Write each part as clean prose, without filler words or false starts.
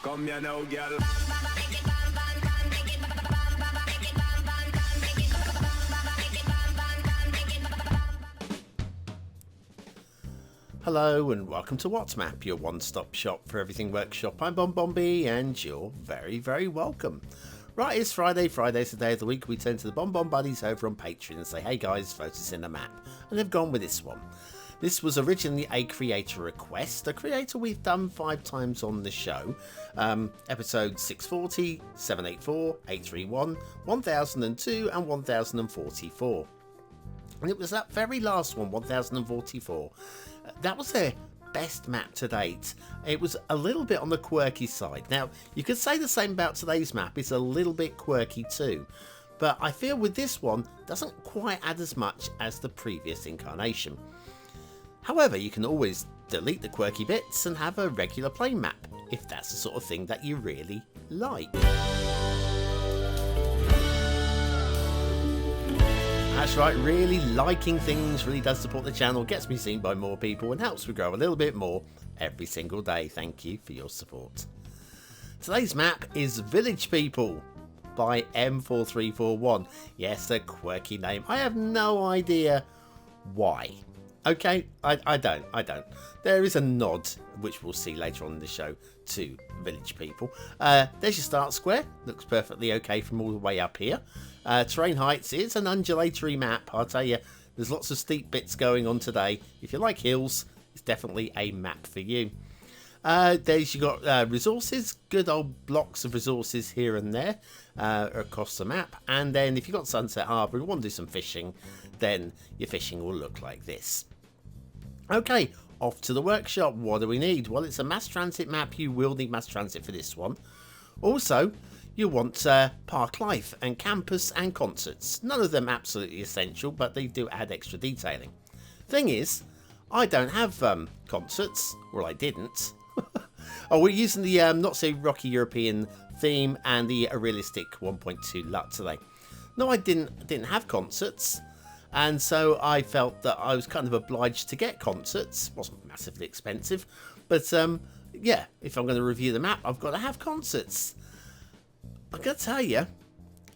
Come here now, girl. Hello and welcome to WhatsMap, your one-stop shop for everything workshop. I'm BonBonB and you're very, very welcome. Right, it's Friday. Friday's the day of the week we turn to the BonBon buddies over on Patreon and say, hey guys, vote us in a map. And they've gone with this one. This was originally a creator request, a creator we've done 5 times on the show. Episode 640, 784, 831, 1002 and 1044. And it was that very last one, 1044. That was their best map to date. It was a little bit on the quirky side. Now, you could say the same about today's map. It's a little bit quirky too. But I feel with this one, doesn't quite add as much as the previous incarnation. However, you can always delete the quirky bits and have a regular plain map, if that's the sort of thing that you really like. That's right, really liking things really does support the channel, gets me seen by more people and helps me grow a little bit more every single day. Thank you for your support. Today's map is Village People by M4341. Yes, a quirky name. I have no idea why. Okay, I don't. There is a nod, which we'll see later on in the show, to Village People. There's your start square. Looks perfectly okay from all the way up here. Terrain heights, it's an undulatory map. I'll tell you, there's lots of steep bits going on today. If you like hills, it's definitely a map for you. There's you got resources, good old blocks of resources here and there across the map. And then if you've got Sunset Harbour and want to do some fishing, then your fishing will look like this. Okay, off to the workshop. What do we need? Well, it's a mass transit map. You will need mass transit for this one. Also, you want park life and campus and concerts. None of them absolutely essential, but they do add extra detailing. Thing is, I don't have concerts. Well, I didn't. Oh, we're using the not so rocky European theme and the realistic 1.2 LUT today. No, I didn't have concerts. And so I felt that I was kind of obliged to get concerts. Wasn't massively expensive, but yeah, if I'm going to review the map, I've got to have concerts. I'm going to tell you,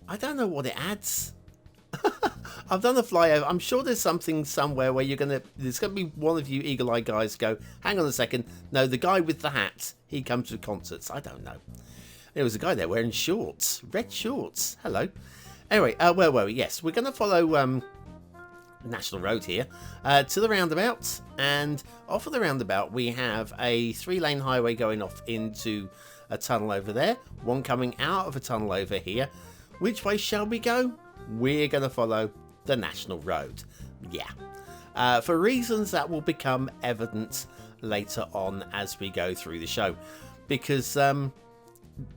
I don't know what it adds. I've done a flyover. I'm sure there's something somewhere where there's going to be one of you eagle-eyed guys go, hang on a second. No, the guy with the hat, he comes with concerts. I don't know. There was a guy there wearing shorts, red shorts. Hello. Anyway, where were we? Yes, we're going to follow National Road here to the roundabout, and off of the roundabout we have a 3-lane highway going off into a tunnel over there, one coming out of a tunnel over here. Which way shall we go? We're going to follow the National Road. Yeah, for reasons that will become evident later on as we go through the show, because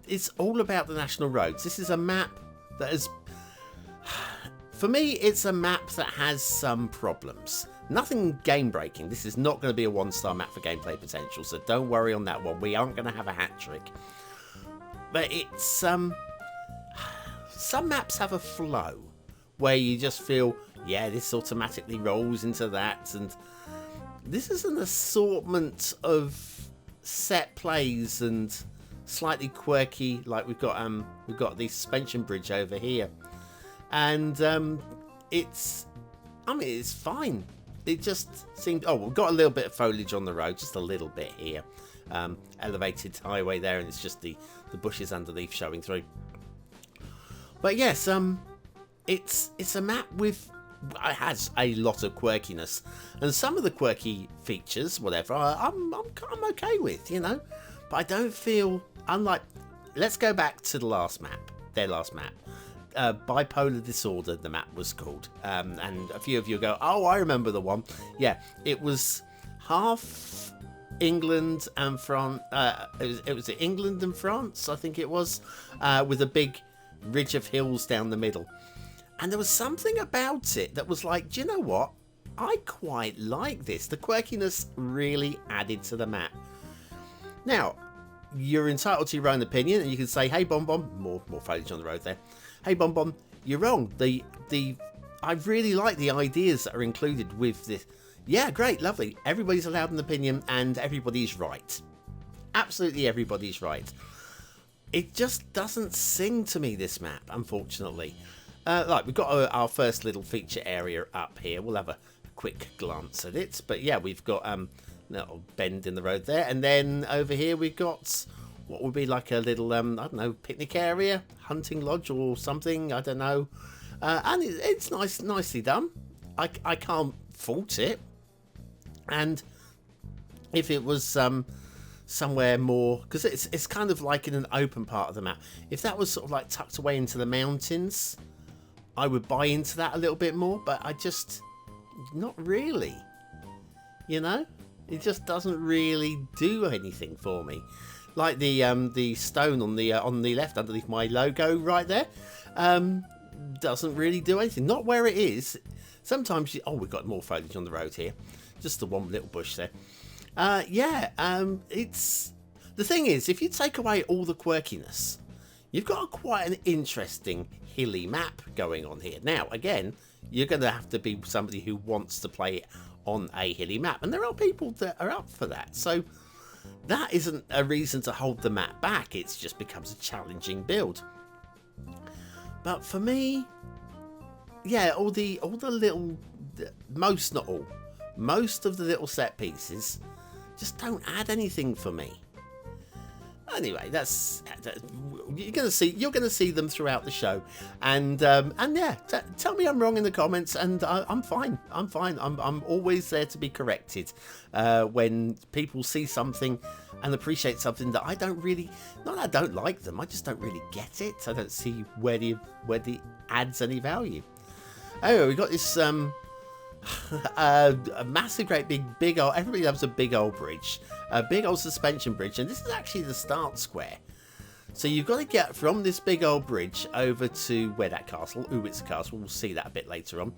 it's all about the National Roads. This is a map that is, for me, it's a map that has some problems. Nothing game breaking. This is not going to be a 1-star map for gameplay potential, so don't worry on that one. We aren't going to have a hat trick. But it's some maps have a flow where you just feel, yeah, this automatically rolls into that, and this is an assortment of set plays and slightly quirky, like we've got the suspension bridge over here. And it's fine. It just seemed, oh, we've got a little bit of foliage on the road, just a little bit here. Elevated highway there, and it's just the bushes underneath showing through. But yes, it's a map with, it has a lot of quirkiness, and some of the quirky features, whatever, I'm okay with, you know. But I don't feel, unlike, let's go back to the last map, their last map. Bipolar Disorder, the map was called, and a few of you go, oh, I remember the one. Yeah, it was half England and France. It was England and France, I think it was, with a big ridge of hills down the middle. And there was something about it that was like, do you know what? I quite like this. The quirkiness really added to the map. Now, you're entitled to your own opinion, and you can say, hey, BonBon, more foliage on the road there. Hey, BonBon, you're wrong. I really like the ideas that are included with this. Yeah, great, lovely. Everybody's allowed an opinion, and everybody's right. Absolutely everybody's right. it just doesn't sing to me, this map, unfortunately. Like, we've got our first little feature area up here. We'll have a quick glance at it. But yeah, we've got a little bend in the road there. And then over here we've got what would be like a little, I don't know, picnic area, hunting lodge or something. I don't know. And it's nicely done. I can't fault it. And if it was somewhere more, because it's kind of like in an open part of the map. If that was sort of like tucked away into the mountains, I would buy into that a little bit more, but I just, not really, you know, it just doesn't really do anything for me. Like the stone on the left underneath my logo right there, doesn't really do anything. Not where it is. Sometimes we've got more foliage on the road here, just the one little bush there. It's the thing is, if you take away all the quirkiness, you've got quite an interesting hilly map going on here. Now, again, you're going to have to be somebody who wants to play it on a hilly map, and there are people that are up for that. So that isn't a reason to hold the map back. It just becomes a challenging build. But for me, yeah, all the little, most not all, most of the little set pieces just don't add anything for me. Anyway, you're gonna see them throughout the show, and yeah, tell me I'm wrong in the comments, and I'm fine. I'm always there to be corrected when people see something and appreciate something that I don't really, not that I don't like them, I just don't really get it. I don't see where the adds any value. Anyway, we got this a massive, great big old, everybody loves a big old bridge, a big old suspension bridge, and this is actually the start square. So you've got to get from this big old bridge over to where that castle, it's a castle, we'll see that a bit later on.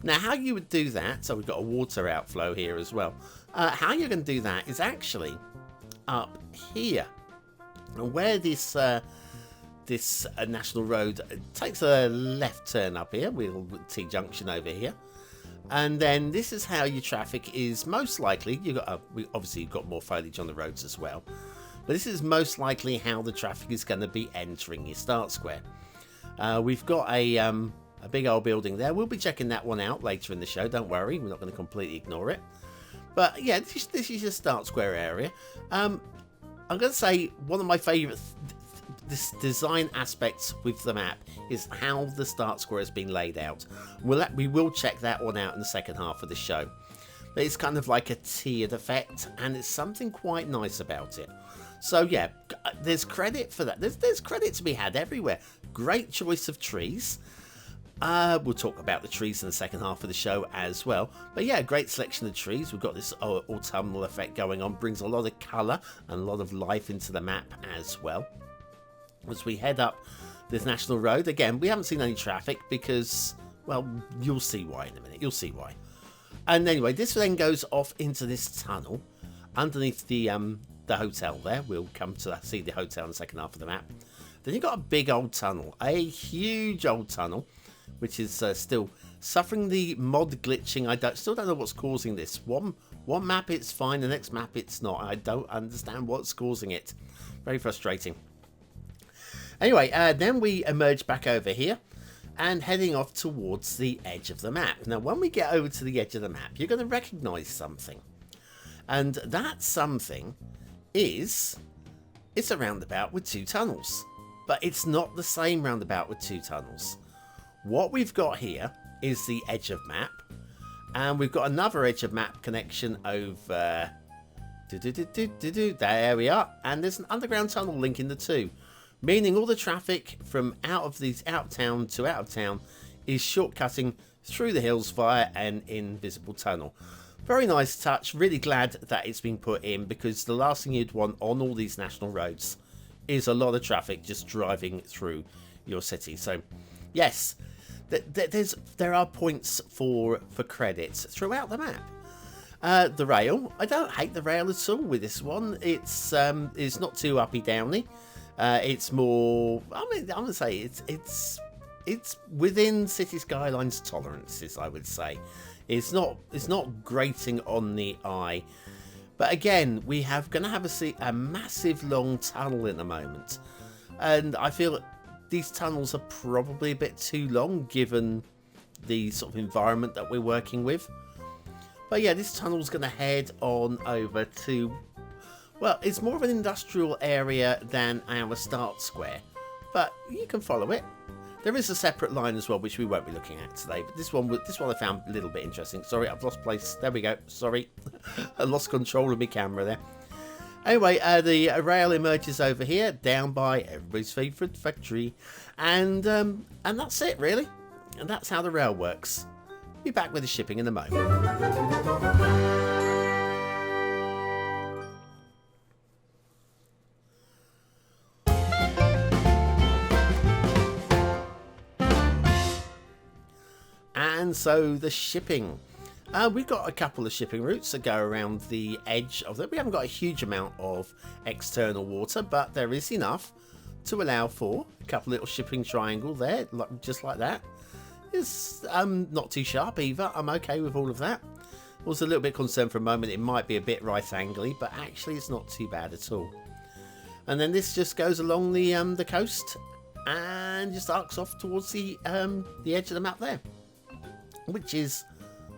Now how you would do that, so we've got a water outflow here as well. How you're going to do that is actually up here, and where this national road takes a left turn up here, we'll T-junction over here. And then this is how your traffic is most likely. Obviously you've got more foliage on the roads as well, but this is most likely how the traffic is going to be entering your start square. We've got a big old building there. We'll be checking that one out later in the show. Don't worry, we're not going to completely ignore it. But yeah, this is your start square area. I'm going to say one of my favourite design aspects with the map is how the start square has been laid out. We will check that one out in the second half of the show. But it's kind of like a tiered effect, and it's something quite nice about it. So yeah, there's credit for that. There's credit to be had everywhere. Great choice of trees. We'll talk about the trees in the second half of the show as well. But yeah, great selection of trees. We've got this autumnal effect going on. Brings a lot of colour and a lot of life into the map as well. As we head up this national road, again, we haven't seen any traffic because, well, you'll see why in a minute. You'll see why. And anyway, this then goes off into this tunnel underneath the hotel there. We'll come to see the hotel in the second half of the map. Then you've got a big old tunnel, a huge old tunnel, which is still suffering the mod glitching. I still don't know what's causing this. One map it's fine, the next map it's not. I don't understand what's causing it. Very frustrating. Anyway, then we emerge back over here and heading off towards the edge of the map. Now, when we get over to the edge of the map, you're going to recognise something. And that something is, it's a roundabout with two tunnels. But it's not the same roundabout with two tunnels. What we've got here is the edge of map. And we've got another edge of map connection over... There we are. And there's an underground tunnel linking the two. Meaning all the traffic from out of town to out of town is shortcutting through the hills via an invisible tunnel. Very nice touch. Really glad that it's been put in, because the last thing you'd want on all these national roads is a lot of traffic just driving through your city. So yes, there are points for credits throughout the map. The rail, I don't hate the rail at all with this one. It's not too uppy downy. It's more, I'm gonna say it's within Cities Skylines tolerances, I would say. It's not grating on the eye, But again, we have going to have a massive long tunnel in a moment. And I feel these tunnels are probably a bit too long given the sort of environment that we're working with. But yeah, this tunnel's going to head on over to, well, it's more of an industrial area than our start square, but you can follow it. There is a separate line as well, which we won't be looking at today, but this one I found a little bit interesting. Sorry, I've lost place. There we go. Sorry, I lost control of my camera there. Anyway, the rail emerges over here, down by everybody's favourite factory, and that's it really. And that's how the rail works. Be back with the shipping in a moment. And so the shipping. We've got a couple of shipping routes that go around the edge of it. We haven't got a huge amount of external water, but there is enough to allow for a couple little shipping triangle there, just like that. It's not too sharp either. I'm okay with all of that. I was a little bit concerned for a moment it might be a bit right-angly, but actually it's not too bad at all. And then this just goes along the coast and just arcs off towards the edge of the map there, which is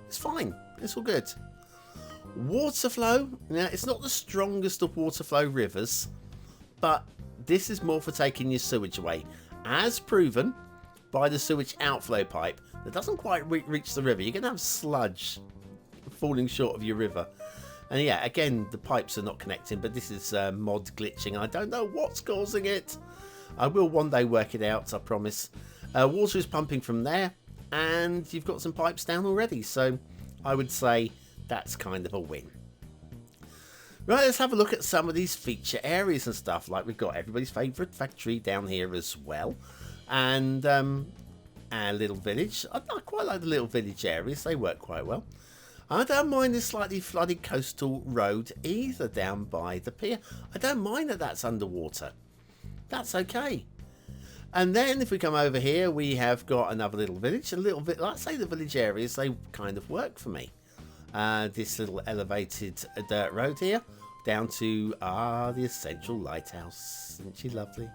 it's fine. It's all good. Water flow. Now, it's not the strongest of water flow rivers, but this is more for taking your sewage away, as proven by the sewage outflow pipe that doesn't quite reach the river. You're going to have sludge falling short of your river. And yeah, again, the pipes are not connecting, but this is mod glitching. I don't know what's causing it. I will one day work it out, I promise. Water is pumping from there, and you've got some pipes down already, so I would say that's kind of a win. Right, let's have a look at some of these feature areas and stuff. Like, we've got everybody's favourite factory down here as well, and our little village. I quite like the little village areas, they work quite well. I don't mind this slightly flooded coastal road either down by the pier. I don't mind that that's underwater. That's okay. And then if we come over here, we have got another little village. A little bit, like I say, the village areas, they kind of work for me. This little elevated dirt road here, down to the Essential Lighthouse. Isn't she lovely?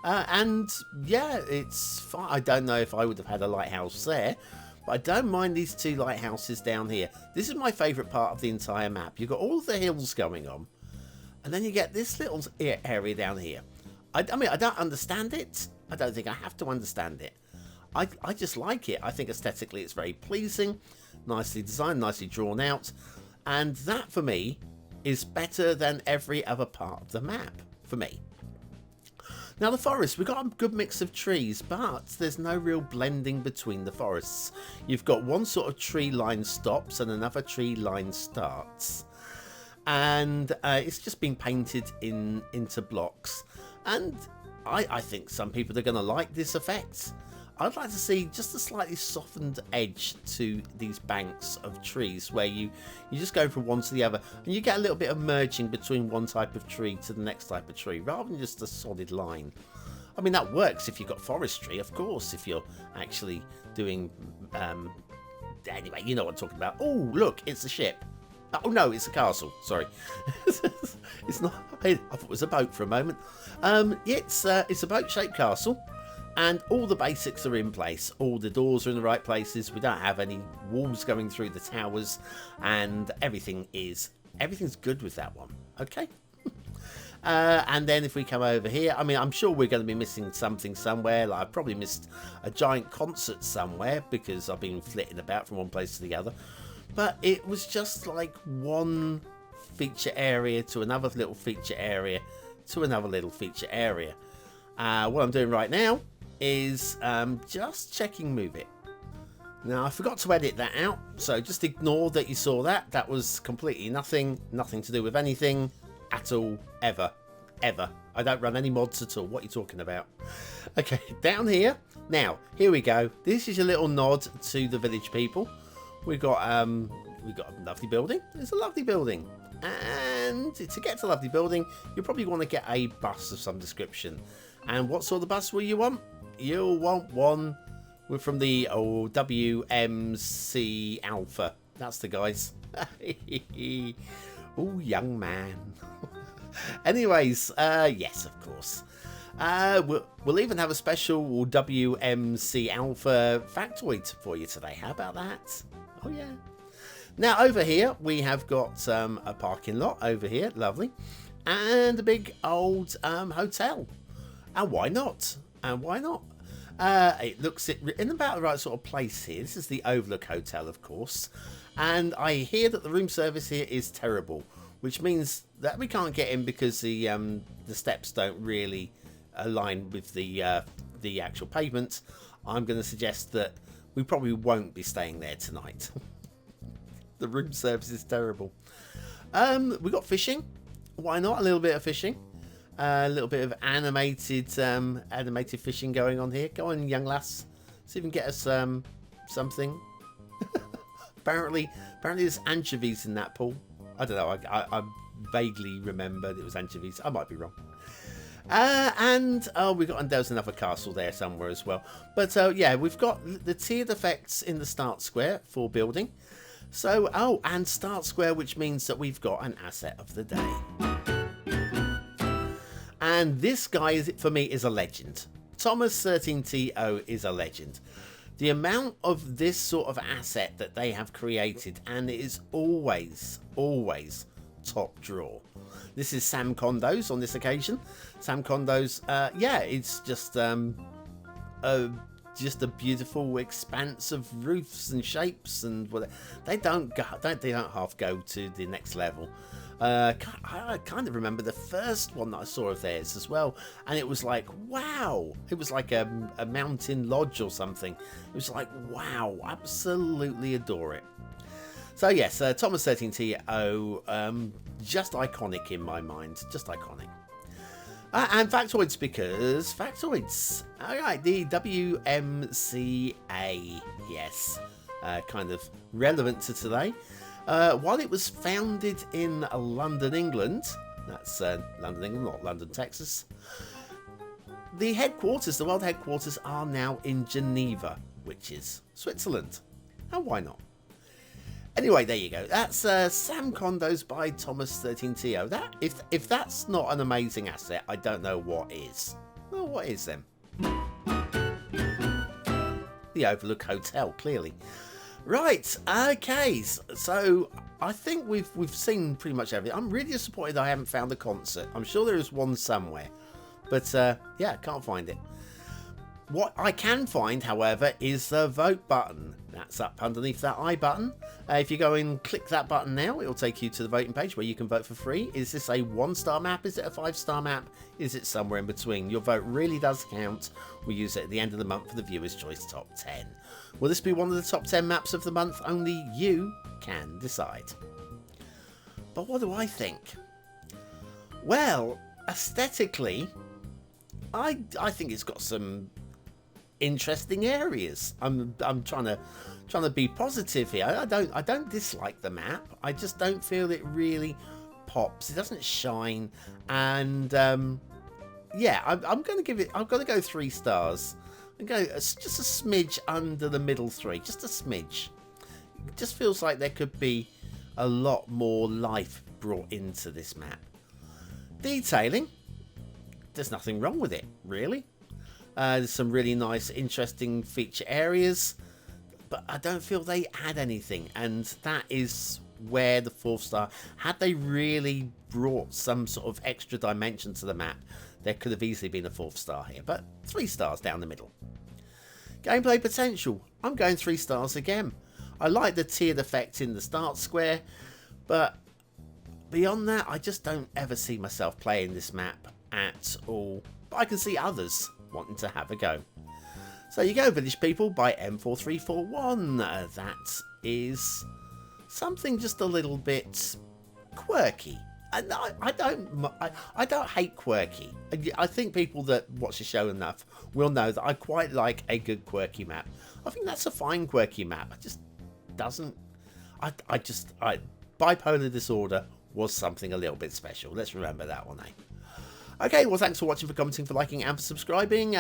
And yeah, it's fine. I don't know if I would have had a lighthouse there, but I don't mind these two lighthouses down here. This is my favourite part of the entire map. You've got all the hills going on, and then you get this little area down here. I mean, I don't understand it. I don't think I have to understand it. I just like it. I think aesthetically it's very pleasing, nicely designed, nicely drawn out, and that for me is better than every other part of the map for me. Now the forest, we've got a good mix of trees, but there's no real blending between the forests. You've got one sort of tree line stops and another tree line starts, and it's just been painted into blocks. And I think some people are going to like this effect. I'd like to see just a slightly softened edge to these banks of trees where you just go from one to the other and you get a little bit of merging between one type of tree to the next type of tree rather than just a solid line. I mean, that works if you've got forestry, of course, if you're actually doing... anyway, you know what I'm talking about. Oh, look, it's a ship. Oh no, it's a castle. Sorry, it's not. I thought it was a boat for a moment. It's a boat-shaped castle, and all the basics are in place. All the doors are in the right places. We don't have any walls going through the towers, and everything's good with that one. Okay. And then if we come over here, I mean, I'm sure we're going to be missing something somewhere. Like I've probably missed a giant concert somewhere because I've been flitting about from one place to the other. But it was just like one feature area to another little feature area to another little feature area. What I'm doing right now is just checking Move It. Now, I forgot to edit that out, so just ignore that you saw that. That was completely nothing to do with anything at all, ever. I don't run any mods at all. What are you talking about? Okay, down here. Now, here we go. This is a little nod to the village people. We've got a lovely building. It's a lovely building. And to get to a lovely building, you probably want to get a bus of some description. And what sort of bus will you want? You'll want one from the WMC Alpha. That's the guys. Oh, young man. Anyways, yes, of course. We'll even have a special WMC Alpha factoid for you today. How about that? Oh, yeah. Now, over here, we have got a parking lot over here. Lovely. And a big old hotel. And why not? And why not? It looks in about the right sort of place here. This is the Overlook Hotel, of course. And I hear that the room service here is terrible, which means that we can't get in because the steps don't really align with the actual pavement. I'm going to suggest that we probably won't be staying there tonight. The room service is terrible. We got fishing. Why not? A little bit of fishing. A little bit of animated fishing going on here. Go on, young lass. See if we can get us something. apparently there's anchovies in that pool. I don't know. I vaguely remembered it was anchovies. I might be wrong. And there's another castle there somewhere as well. But yeah, we've got the tiered effects in the start square for building. So, and start square, which means that we've got an asset of the day. And this guy, for me, is a legend. Thomas 13TO is a legend. The amount of this sort of asset that they have created, and it is always top drawer. This is Sam Condos on this occasion. Sam Condos, yeah, it's just a beautiful expanse of roofs and shapes, and they don't half go to the next level. I kind of remember the first one that I saw of theirs as well, and it was like, wow, it was like a mountain lodge or something. It was like, wow, absolutely adore it. So yes, Thomas 13TO, just iconic in my mind, just iconic. And factoids, because factoids. All right, the WMCA, yes, kind of relevant to today. While it was founded in London, England, that's London, England, not London, Texas. The world headquarters are now in Geneva, which is Switzerland. And why not? Anyway, there you go. That's Sam Condos by Thomas 13TO. That if that's not an amazing asset, I don't know what is. Well, what is then? The Overlook Hotel, clearly. Right. Okay. So I think we've seen pretty much everything. I'm really disappointed I haven't found a concert. I'm sure there is one somewhere, but yeah, can't find it. What I can find, however, is the vote button. That's up underneath that I button. If you go and click that button now, it will take you to the voting page where you can vote for free. Is this a 1-star map? Is it a 5-star map? Is it somewhere in between? Your vote really does count. We use it at the end of the month for the Viewer's Choice Top 10. Will this be one of the top 10 maps of the month? Only you can decide. But what do I think? Well, aesthetically, I think it's got some interesting areas. I'm trying to be positive here. I don't dislike the map. I just don't feel it really pops. It doesn't shine, and yeah, I'm going to give it. I'm going to go 3 stars. And go just a smidge under the middle 3, just a smidge. It just feels like there could be a lot more life brought into this map. Detailing, there's nothing wrong with it, really. There's some really nice, interesting feature areas, but I don't feel they add anything, and that is where the 4th star, had they really brought some sort of extra dimension to the map, there could have easily been a 4th star here, but 3 stars down the middle. Gameplay potential, I'm going 3 stars again. I like the tiered effect in the start square, but beyond that, I just don't ever see myself playing this map at all, but I can see others wanting to have a go. So you go, Village People by M4341. That is something just a little bit quirky. And I don't hate quirky. I think people that watch the show enough will know that I quite like a good quirky map. I think that's a fine quirky map. It just doesn't. Bipolar disorder was something a little bit special. Let's remember that one, eh? Okay, well, thanks for watching, for commenting, for liking, and for subscribing.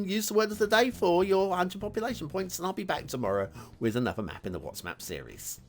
Use the word of the day for your 100 population points, and I'll be back tomorrow with another map in the What's Map series.